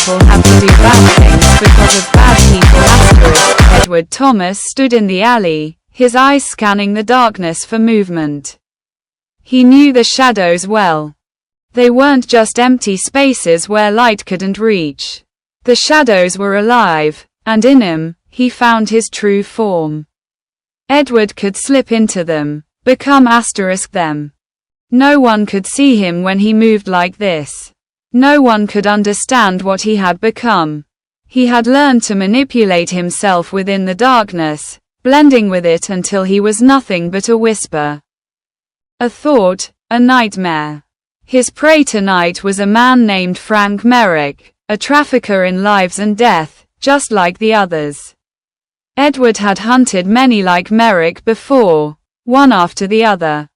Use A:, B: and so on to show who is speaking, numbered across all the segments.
A: people have to do bad things because of bad people. Edward Thomas stood in the alley, his eyes scanning the darkness for movement. He knew the shadows well. They weren't just empty spaces where light couldn't reach. The shadows were alive, and in them, he found his true form. Edward could slip into them, become them. No one could see him when he moved like this. No one could understand what he had become. He had learned to manipulate himself within the darkness, blending with it until he was nothing but a whisper. A thought, a nightmare. His prey tonight was a man named Frank Merrick, a trafficker in lives and death, just like the others. Edward had hunted many like Merrick before, one after the other.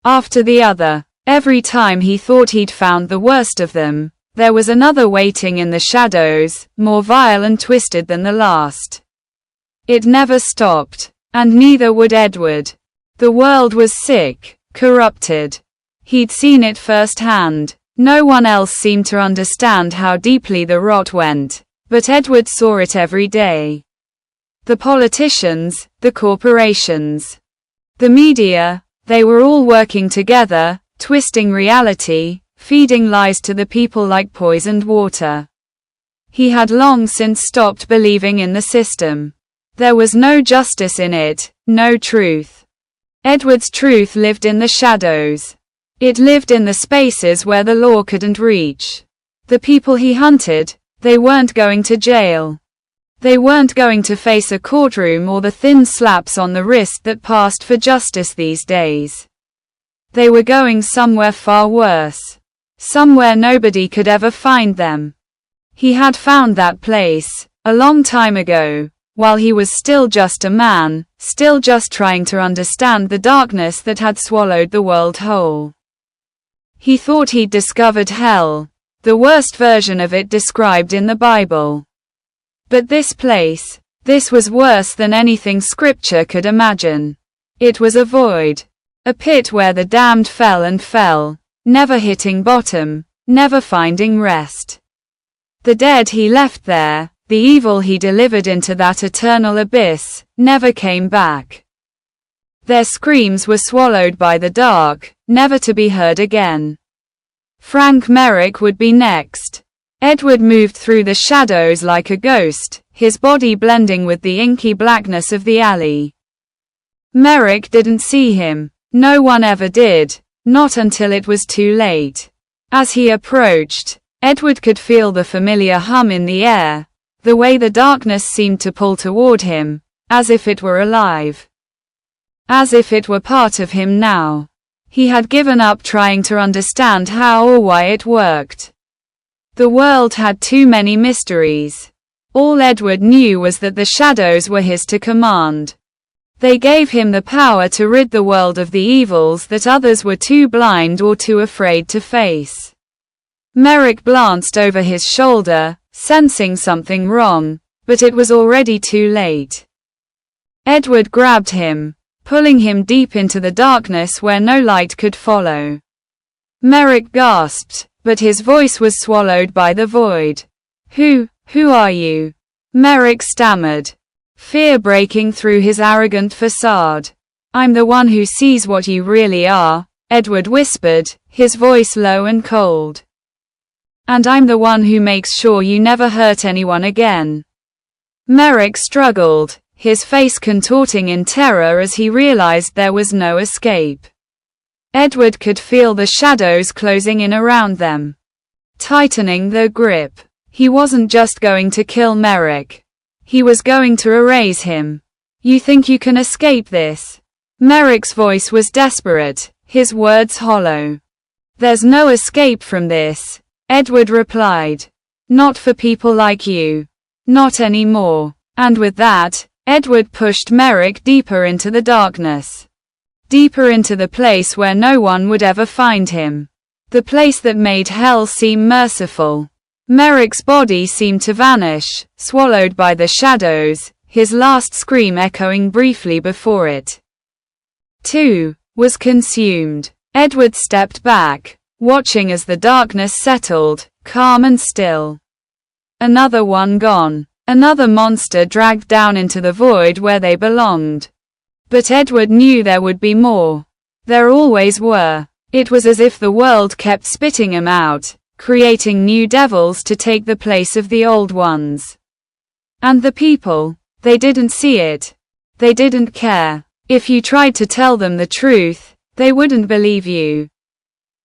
A: After the other. Every time he thought he'd found the worst of them, there was another waiting in the shadows, more vile and twisted than the last. It never stopped, and neither would Edward. The world was sick, corrupted. He'd seen it firsthand. No one else seemed to understand how deeply the rot went, but Edward saw it every day. The politicians, the corporations, the media, they were all working together, twisting reality, feeding lies to the people like poisoned water. He had long since stopped believing in the system. There was no justice in it, no truth. Edward's truth lived in the shadows. It lived in the spaces where the law couldn't reach. The people he hunted, they weren't going to jail. They weren't going to face a courtroom or the thin slaps on the wrist that passed for justice these days. They were going somewhere far worse. Somewhere nobody could ever find them. He had found that place, a long time ago, while he was still just a man, still just trying to understand the darkness that had swallowed the world whole. He thought he'd discovered hell, the worst version of it described in the Bible. But this place, this was worse than anything scripture could imagine. It was a void. A pit where the damned fell and fell, never hitting bottom, never finding rest. The dead he left there, the evil he delivered into that eternal abyss, never came back. Their screams were swallowed by the dark, never to be heard again. Frank Merrick would be next. Edward moved through the shadows like a ghost, his body blending with the inky blackness of the alley. Merrick didn't see him. No one ever did, not until it was too late. As he approached, Edward could feel the familiar hum in the air, the way the darkness seemed to pull toward him, as if it were alive. As if it were part of him now. He had given up trying to understand how or why it worked. The world had too many mysteries. All Edward knew was that the shadows were his to command. They gave him the power to rid the world of the evils that others were too blind or too afraid to face. Merrick glanced over his shoulder, sensing something wrong, but it was already too late. Edward grabbed him, pulling him deep into the darkness where no light could follow. Merrick gasped, but his voice was swallowed by the void. Who are you? Merrick stammered, fear breaking through his arrogant facade. I'm the one who sees what you really are, Edward whispered, his voice low and cold. And I'm the one who makes sure you never hurt anyone again. Merrick struggled, his face contorting in terror as he realized there was no escape. Edward could feel the shadows closing in around them, tightening their grip. He wasn't just going to kill Merrick. He was going to erase him. You think you can escape this? Merrick's voice was desperate, his words hollow. There's no escape from this, Edward replied. Not for people like you. Not anymore. And with that, Edward pushed Merrick deeper into the darkness. Deeper into the place where no one would ever find him. The place that made hell seem merciful. Merrick's body seemed to vanish, swallowed by the shadows, his last scream echoing briefly before it, too, was consumed. Edward stepped back, watching as the darkness settled, calm and still. Another one gone. Another monster dragged down into the void where they belonged. But Edward knew there would be more. There always were. It was as if the world kept spitting them out, creating new devils to take the place of the old ones. And the people, they didn't see it. They didn't care. If you tried to tell them the truth, they wouldn't believe you.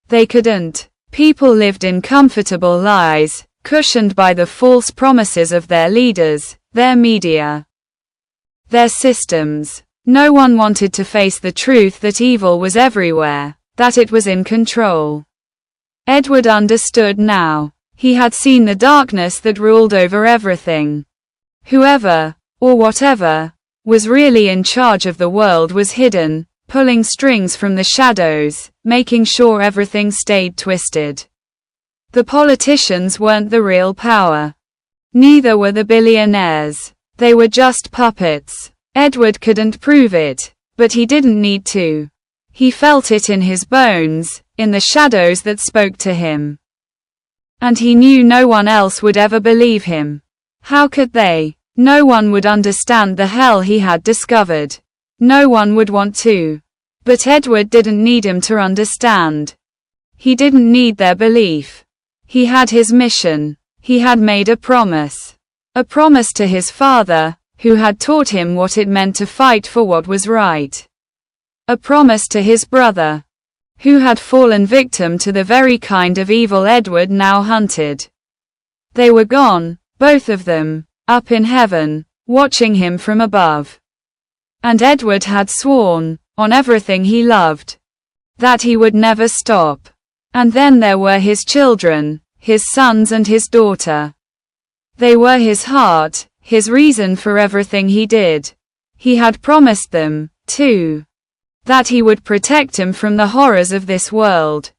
A: They couldn't. People lived in comfortable lies, cushioned by the false promises of their leaders, their media, their systems. No one wanted to face the truth that evil was everywhere, that it was in control. Edward understood now. He had seen the darkness that ruled over everything. Whoever, or whatever, was really in charge of the world was hidden, pulling strings from the shadows, making sure everything stayed twisted. The politicians weren't the real power. Neither were the billionaires. They were just puppets. Edward couldn't prove it, but he didn't need to. He felt it in his bones, in the shadows that spoke to him. And he knew no one else would ever believe him. How could they? No one would understand the hell he had discovered. No one would want to. But Edward didn't need him to understand. He didn't need their belief. He had his mission. He had made a promise. A promise to his father, who had taught him what it meant to fight for what was right. A promise to his brother, who had fallen victim to the very kind of evil Edward now hunted. They were gone, both of them, up in heaven, watching him from above. And Edward had sworn, on everything he loved, that he would never stop. And then there were his children, his sons and his daughter. They were his heart, his reason for everything he did. He had promised them, too, that he would protect him from the horrors of this world.